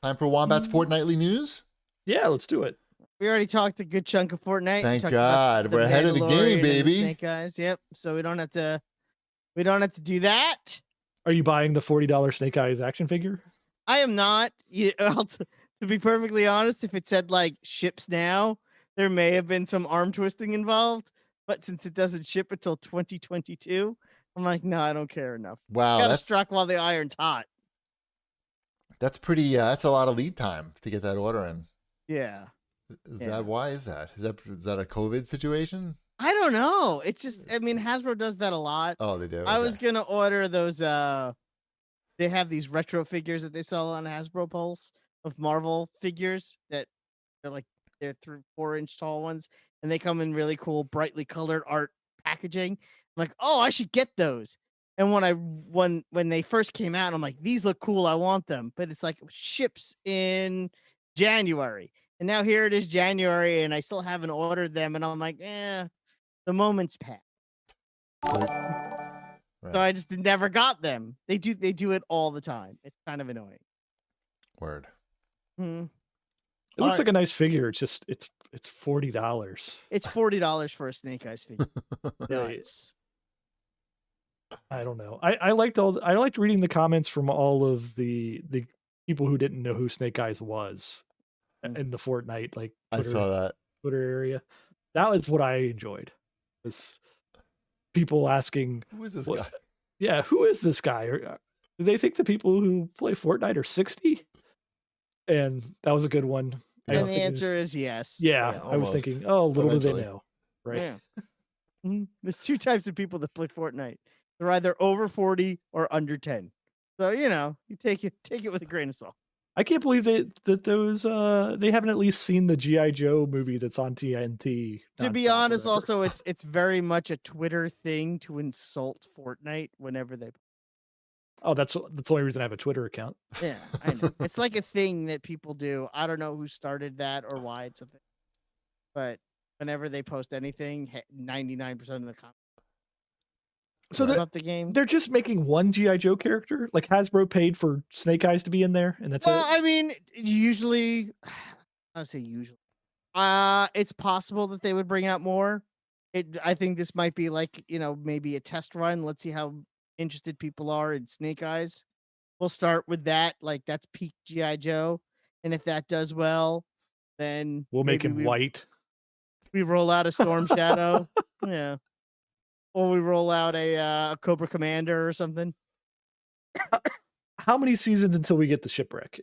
Time for Wombat's Fortnightly News? Yeah, let's do it. We already talked a good chunk of Fortnite. Thank God. We're ahead of the game, baby. Snake Eyes. Yep. So we don't have to do that. Are you buying the $40 Snake Eyes action figure? I am not. To be perfectly honest, if it said like ships now, there may have been some arm twisting involved. But since it doesn't ship until 2022, I'm like, no, I don't care enough. Wow. Gotta struck while the iron's hot. That's pretty, that's a lot of lead time to get that order in. Yeah. Why is that? Is that a COVID situation? I don't know. It's just, I mean, Hasbro does that a lot. Oh, they do? I was going to order those, they have these retro figures that they sell on Hasbro Pulse of Marvel figures that they're 4-inch tall ones, and they come in really cool, brightly colored art packaging. I'm like, oh, I should get those. And when they first came out, I'm like, these look cool. I want them. But it's like ships in January. And now here it is January, and I still haven't ordered them. And I'm like, the moment's passed. Right. So I just never got them. They do it all the time. It's kind of annoying. Word. Hmm. It looks like a nice figure. It's just it's $40. It's $40 for a Snake Eyes figure. Nice. I don't know. I liked reading the comments from all of the people who didn't know who Snake Eyes was in the Fortnite Twitter, I saw that Twitter area. That was what I enjoyed. Was people asking, who is this guy? Yeah, who is this guy? Do they think the people who play Fortnite are 60? And that was a good one. And the answer is yes. Yeah, I was thinking, oh, little do they know, right? Yeah. There's two types of people that play Fortnite. They're either over 40 or under 10. So, you take it with a grain of salt. I can't believe that those they haven't at least seen the G.I. Joe movie that's on TNT. To be honest, also it's very much a Twitter thing to insult Fortnite whenever they. Oh, that's the only reason I have a Twitter account. Yeah, I know. It's like a thing that people do. I don't know who started that or why it's a thing. But whenever they post anything, 99% of the comments. So about the game, they're just making one G.I. Joe character. Like Hasbro paid for Snake Eyes to be in there, and that's it. I mean, usually, I would say usually, it's possible that they would bring out more. I think this might be like maybe a test run. Let's see how interested people are in Snake Eyes. We'll start with that. Like that's peak G.I. Joe, and if that does well, then we'll make him white. We roll out a Storm Shadow, yeah. Or we roll out a Cobra Commander or something. How many seasons until we get the Shipwreck?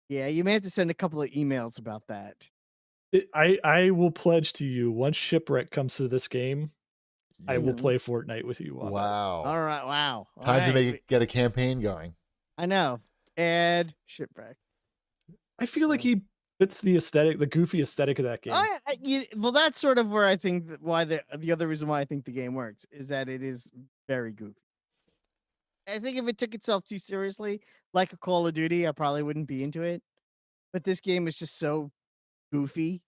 Yeah, you may have to send a couple of emails about that. I will pledge to you, once Shipwreck comes to this game, I will play Fortnite with you. Wow. All right, wow. Time to get a campaign going. I know. Add Shipwreck. I feel like he fits the aesthetic, the goofy aesthetic of that game. Well, that's sort of where I think why the other reason why I think the game works is that it is very goofy. I think if it took itself too seriously, like a Call of Duty, I probably wouldn't be into it. But this game is just so goofy.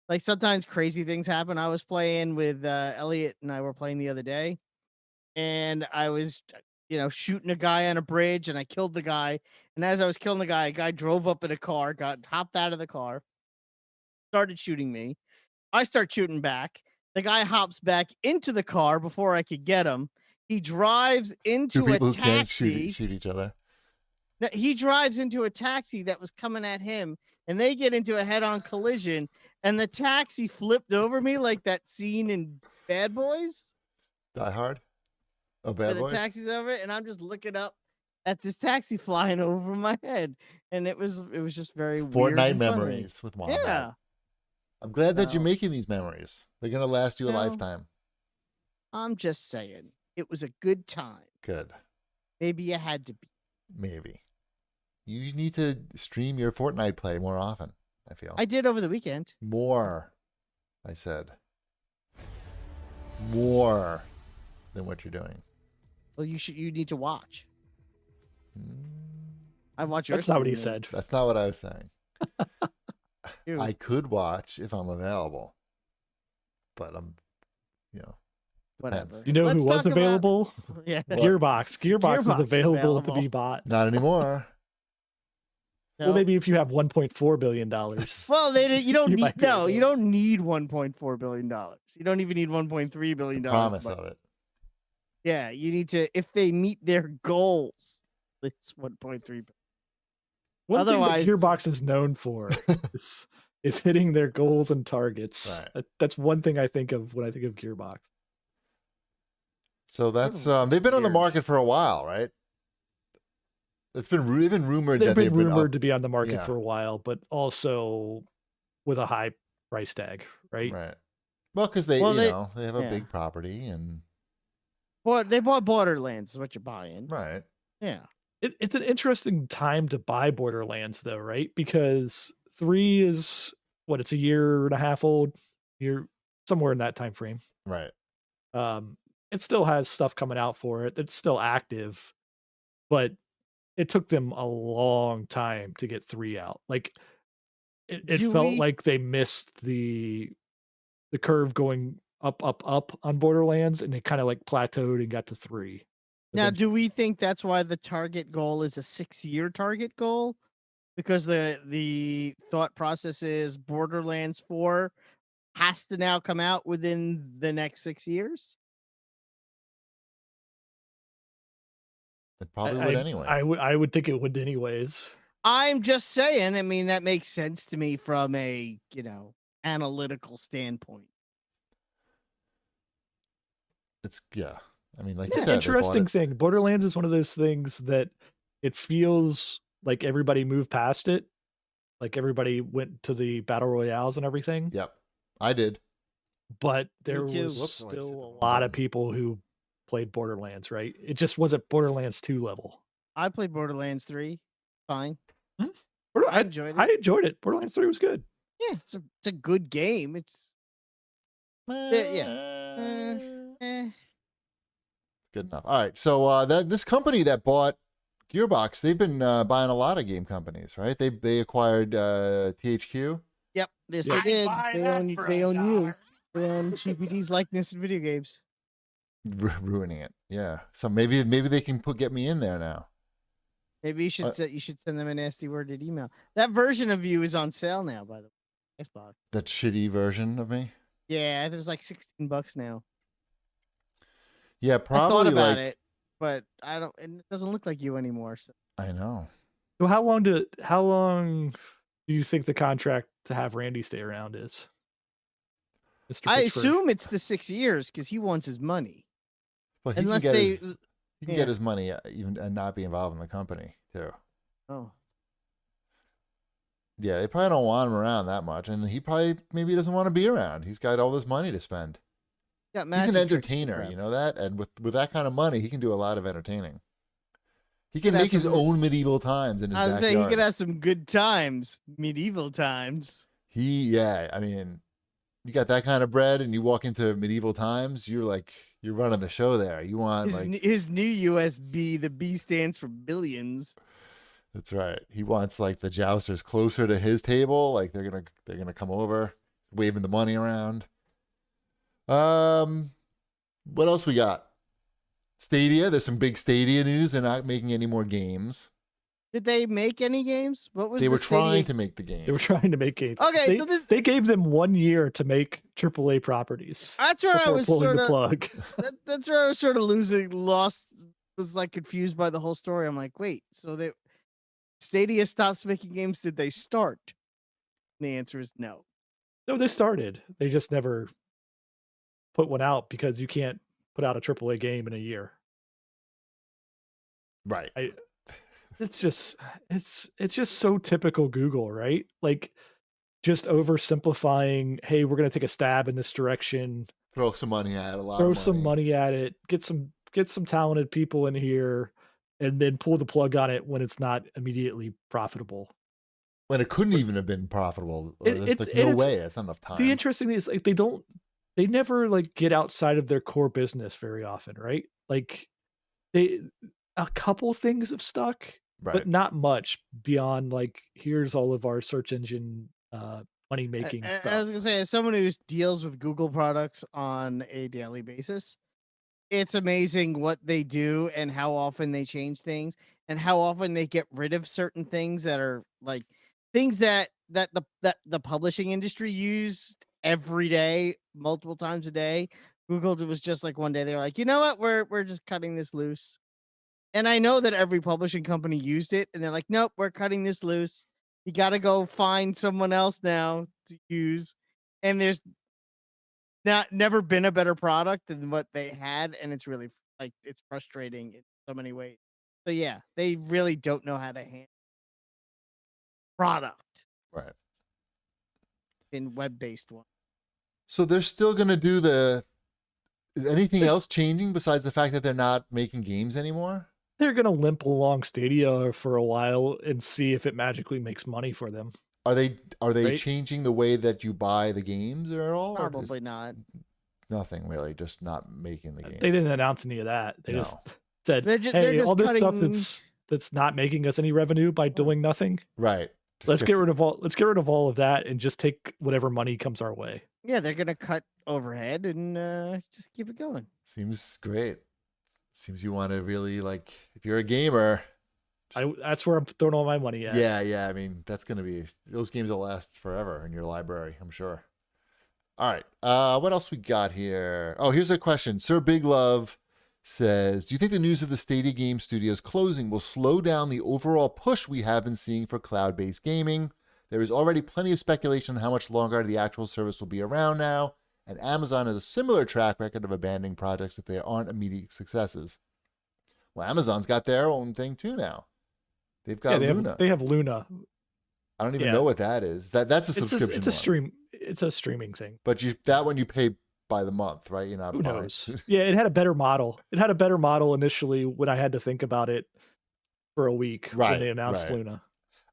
Like sometimes crazy things happen. I was playing with Elliot and I were playing the other day, and I was shooting a guy on a bridge, and I killed the guy. And as I was killing the guy, a guy drove up in a car, hopped out of the car, started shooting me. I start shooting back. The guy hops back into the car before I could get him. He drives into a taxi. Can't shoot each other. He drives into a taxi that was coming at him, and they get into a head-on collision, and the taxi flipped over me like that scene in Bad Boys. Die Hard? Oh, Bad Boys? The taxi's over, and I'm just looking up at this taxi flying over my head, and it was just very weird. Fortnite memories with Mom. Yeah. I'm glad that you're making these memories. They're going to last you a lifetime. I'm just saying. It was a good time. Good. Maybe you had to be. Maybe. You need to stream your Fortnite play more often, I feel. I did over the weekend. More, I said. More than what you're doing. Well, you need to watch. I watch. That's not what he said. That's not what I was saying. I could watch if I'm available, but I'm, whatever. You know Let's who was talk about- available? Yeah. What? Gearbox. Gearbox was Gearbox available to be available. bought. Not anymore. Well, No. maybe if you have $1.4 billion. Well, they did. You don't You need might be no. able You to. don't need $1.4 billion. You don't even need $1.3 billion. Promise but- of it. Yeah, you need to. If they meet their goals, it's 1.3 billion. One Otherwise- thing that Gearbox is known for is hitting their goals and targets. Right. That's one thing I think of when I think of Gearbox. So that's That's they've been on the weird. market for a while, right? They've been rumored They've that been they've rumored up, to be on the market yeah. for a while, but also with a high price tag, right? right. Well, because they Well, you they- know they have a yeah. big property and Well, they bought Borderlands. Is what you're buying. right. Yeah. It's an interesting time to buy Borderlands, though, right? Because 3 is what, it's a year and a half old, year somewhere in that time frame. Right. It still has stuff coming out for it. It's still active, but it took them a long time to get 3 out. Like it Do felt we- like they missed the curve going up on Borderlands, and it kind of like plateaued and got to 3. Now, Eventually. do we think that's why the target goal is a 6-year target goal? Because the thought process is Borderlands 4 has to now come out within the next 6 years. It probably would anyway. I would think it would anyways. I'm just saying. I mean, that makes sense to me from a analytical standpoint. It's yeah. I mean, like It's you an said, they bought interesting it. thing. Borderlands is one of those things that it feels like everybody moved past it. Like everybody went to the battle royales and everything. Yep, I did. But there too. was Whoops, I like still said the a wrong lot of button. people who played Borderlands, right? It just wasn't Borderlands 2 level. I played Borderlands 3. Fine. I I enjoyed it. I enjoyed it. Borderlands 3 was good. Yeah, it's a good game. It's eh. Good enough. All right. So this company that bought Gearbox, they've been buying a lot of game companies, right? They acquired THQ. Yep. Yes, Yeah. they did. buy They that own for they a own you. dollar. They own GPD's likeness in video games. Ruining it. Yeah. So maybe they can get me in there now. Maybe you should send them a nasty worded email. That version of you is on sale now, by the way. Xbox. That shitty version of me. Yeah, it was like $16 now. Yeah, I probably thought about like it, but I don't. And it doesn't look like you anymore. So. I know. So how long do you think the contract to have Randy stay around is? Mr. I Pitchford? assume it's the 6 years because he wants his money. Well, he Unless can get they. his, he can yeah. get his money even and not be involved in the company too. Oh. Yeah, they probably don't want him around that much, and he probably maybe doesn't want to be around. He's got all this money to spend. Got He's magic an tricks to entertainer, grab. you know that, and with that kind of money, he can do a lot of entertaining. He can Could have make his some- own medieval times in his I was backyard. saying he could have some good times, medieval times. Yeah, I mean, you got that kind of bread, and you walk into medieval times, you're running the show there. You want His new USB, the B stands for billions. That's right. He wants like the jousters closer to his table, like they're gonna come over, waving the money around. What else we got? Stadia. There's some big Stadia news. They're not making any more games. Did they make any games? What was They the were trying Stadia- to make the games. They were trying to make games. Okay, so this They gave them 1 year to make AAA properties that's where I before was pulling sort the of plug. that's where I was sort of was like confused by the whole story. I'm like, wait, so they Stadia stops making games, did they start? And the answer is no. No, they started. They just never put one out because you can't put out a AAA game in a year. Right. It's just so typical Google, right? Like just oversimplifying, hey, we're gonna take a stab in this direction, Throw some money at it, a lot throw of some money at it, get some talented people in here, and then pull the plug on it when it's not immediately profitable. When it couldn't even have been profitable. Or there's It's- like no it's- way. It's not enough time. The interesting thing is like they never like get outside of their core business very often, right? Like a couple things have stuck, right. but not much beyond like here's all of our search engine money making I stuff. was gonna say, as someone who deals with Google products on a daily basis, it's amazing what they do and how often they change things and how often they get rid of certain things that are like things that the publishing industry used every day, multiple times a day. Google was just like one day they were like, you know what, we're just cutting this loose. And I know that every publishing company used it, and they're like, nope, we're cutting this loose. You got to go find someone else now to use. And there's never been a better product than what they had, and it's really like it's frustrating in so many ways. So yeah, they really don't know how to handle product Right. in web-based one. So they're still going to do the. Is anything There's- else changing besides the fact that they're not making games anymore? They're gonna limp along Stadia for a while and see if it magically makes money for them. Are they Right. changing the way that you buy the games at all? or is Probably not. nothing really, just not making the games. They didn't announce any of that. They just No. said, They're "Hey, just all this stuff cutting- that's not making us any revenue by doing nothing. Right. Just Let's get rid of all of that and just take whatever money comes our way." Yeah, they're gonna cut overhead and just keep it going. Seems great. Seems you want to really like if you're a gamer. That's where I'm throwing all my money at. Yeah. I mean, that's gonna be those games will last forever in your library, I'm sure. All right. What else we got here? Oh, here's a question. Sir Big Love says, do you think the news of the Stadia Game Studios closing will slow down the overall push we have been seeing for cloud-based gaming? There is already plenty of speculation on how much longer the actual service will be around now, and Amazon has a similar track record of abandoning projects if they aren't immediate successes. Well, Amazon's got their own thing too now. They've got Luna. They have Luna. I don't even know what that is. That's a subscription. It's a stream. It's a streaming thing. But that one you pay by the month, right? You're not. Who knows? Yeah, it had a better model. It had a better model initially when I had to think about it for a week when they announced Luna.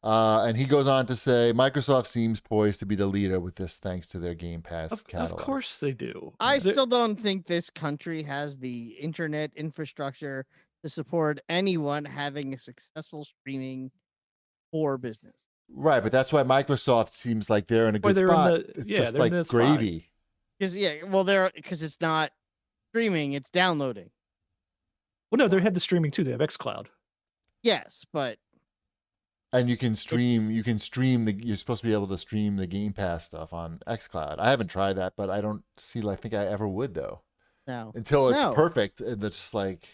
And he goes on to say, Microsoft seems poised to be the leader with this, thanks to their Game Pass catalog. Of course they do. I still don't think this country has the internet infrastructure to support anyone having a successful streaming for business. Right, but that's why Microsoft seems like they're in a good spot. It's just like gravy. Because it's not streaming, it's downloading. Well, no, they had the streaming too. They have xCloud. Yes, but and you can stream. You're supposed to be able to stream the Game Pass stuff on xCloud. I haven't tried that, but I don't see. I think I ever would though. No, until it's perfect, and it's like.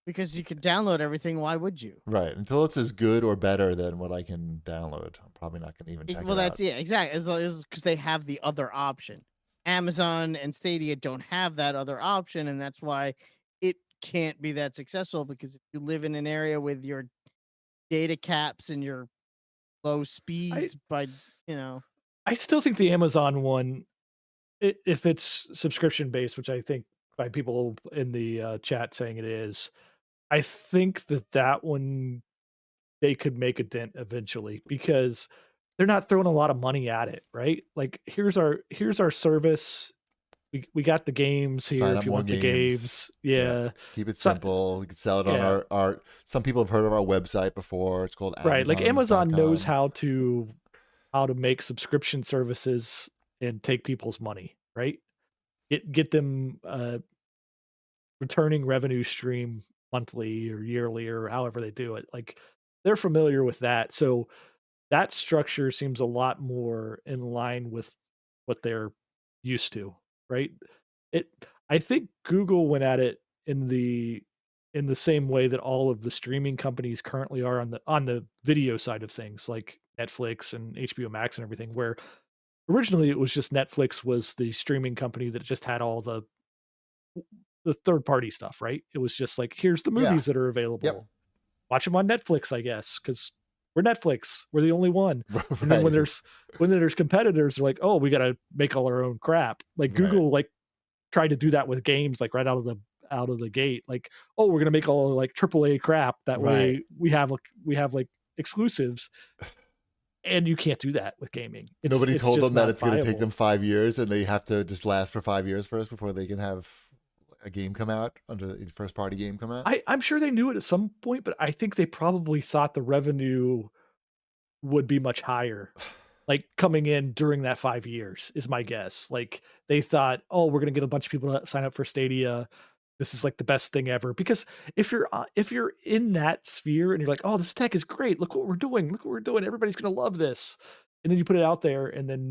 Because you could download everything, why would you? Right. Until it's as good or better than what I can download, I'm probably not going to even check it out. Well, that's exactly. Because they have the other option. Amazon and Stadia don't have that other option, and that's why it can't be that successful. Because if you live in an area with your data caps and your low speeds, I still think the Amazon one, if it's subscription based, which I think by people in the chat saying it is. I think that one they could make a dent eventually because they're not throwing a lot of money at it, right? Like here's our service. We got the games here if you want the games. Yeah. Keep it simple. You can sell it on our some people have heard of our website before. It's called Amazon. Right. Like Amazon knows how to make subscription services and take people's money, right? Get them returning revenue stream monthly or yearly or however they do it. Like they're familiar with that. So that structure seems a lot more in line with what they're used to, right? I think Google went at it in the same way that all of the streaming companies currently are on the video side of things, like Netflix and HBO Max and everything, where originally it was just Netflix was the streaming company that just had all the third party stuff, right? It was just like, here's the movies that are available. Yep. Watch them on Netflix, I guess, because we're Netflix. We're the only one. Right. And then when there's competitors, they're like, oh, we got to make all our own crap. Like Google, like tried to do that with games, like right out of the gate. Like, oh, we're gonna make all like AAA crap. That way we have like exclusives. And you can't do that with gaming. Nobody told them that it's going to take viable. them 5 years, and they have to just last for 5 years first before they can have a game come out, under the first party game come out. I'm sure they knew it at some point, but I think they probably thought the revenue would be much higher, like coming in during that 5 years is my guess. Like they thought, oh, we're going to get a bunch of people to sign up for Stadia. this is like the best thing ever. Because if you're in that sphere and you're like, oh, this tech is great, look what we're doing, everybody's gonna love this, and then you put it out there, and then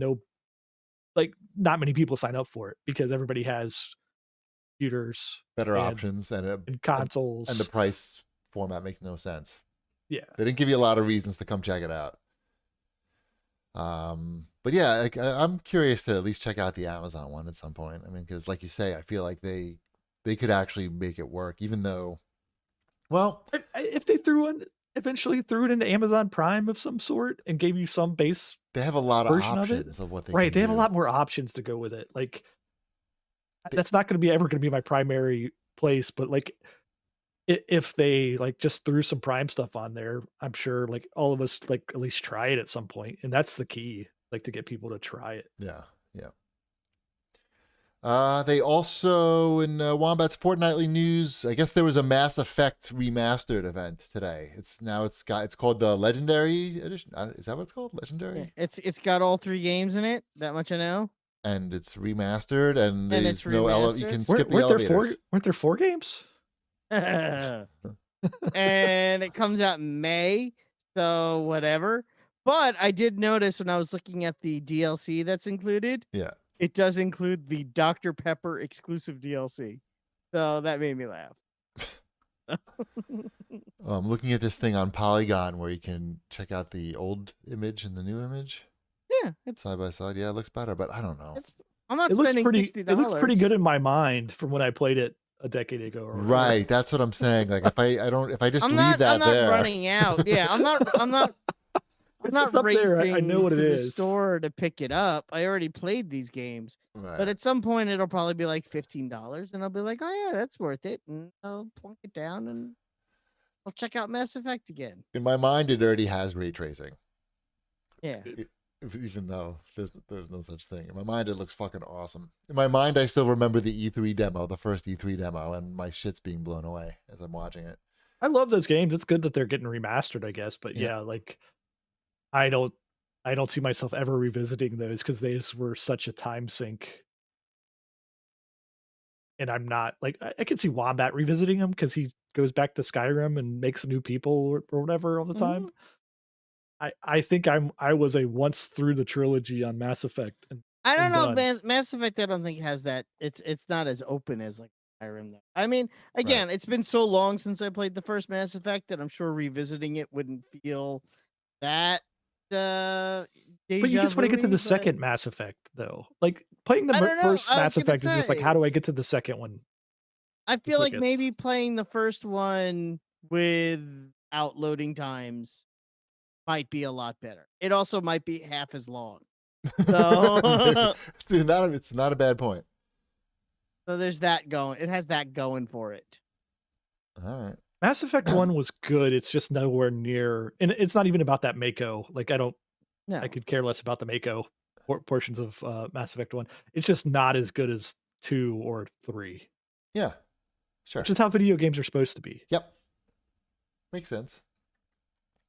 not many people sign up for it because everybody has computers Better and options and consoles. and the price format makes no sense. Yeah. They didn't give you a lot of reasons to come check it out. But yeah, like, I'm curious to at least check out the Amazon one at some point. I mean, because like you say, I feel like they could actually make it work, even though, well, If they eventually threw it into Amazon Prime of some sort and gave you some base they have a lot of version of it, options of what they right? can They have a do. lot more options to go with it. Like that's not going to be ever going to be my primary place, but like if they like just threw some Prime stuff on there, I'm sure like all of us like at least try it at some point, and that's the key, like to get people to try it. Yeah, yeah. They also in Wombat's fortnightly news. I guess there was a Mass Effect remastered event today. It's called the Legendary Edition. Is that what it's called? Legendary. Yeah, it's got all 3 games in it. That much I know. And it's remastered, and And there's it's no you remastered? can skip the Weren't elevators. there 4 games? And it comes out in May, so whatever. But I did notice when I was looking at the DLC that's included, Yeah. it does include the Dr. Pepper exclusive DLC. So that made me laugh. I'm looking at this thing on Polygon where you can check out the old image and the new image Yeah, it's side by side. Yeah, it looks better, but I don't know. I'm not It looks spending pretty. $60. It looks pretty good in my mind from when I played it a decade ago. Or whatever. Right, that's what I'm saying. Like if I just I'm leave not, that I'm not there. running out. Yeah, I'm not It's not just up there. I racing know what to it the is. store to pick it up. I already played these games. Right. But at some point it'll probably be like $15 and I'll be like, "Oh yeah, that's worth it." And I'll plunk it down and I'll check out Mass Effect again. In my mind, it already has ray tracing, Yeah. even though there's no such thing. In my mind, it looks fucking awesome. In my mind, I still remember the E3 demo, the first E3 demo, and my shit's being blown away as I'm watching it. I love those games. It's good that they're getting remastered, I guess. But Yeah. yeah, like I don't see myself ever revisiting those because those were such a time sink. And I'm not like I can see Wombat revisiting them because he goes back to Skyrim and makes new people or whatever all the time. I think I was a once through the trilogy on Mass Effect. And I don't know. done. Mass Effect, I don't think has that. It's not as open as like Skyrim though. I mean, again, it's been so long since I played the first Mass Effect that I'm sure revisiting it wouldn't feel that. But you just want to get to the second Mass Effect though. Like playing the I don't know, first I was Mass gonna Effect is just like, say. how do I get to the second one? I feel like quickest. maybe playing the first one without loading times might be a lot better. It also might be half as long. So, It's not a bad point. so there's that going. It has that going for it. All right. Mass Effect 1 was good. It's just nowhere near, and it's not even about that Mako. Like No. I could care less about the Mako portions of Mass Effect 1. It's just not as good as 2 or 3. Yeah. Sure. Which is how video games are supposed to be. Yep. Makes sense.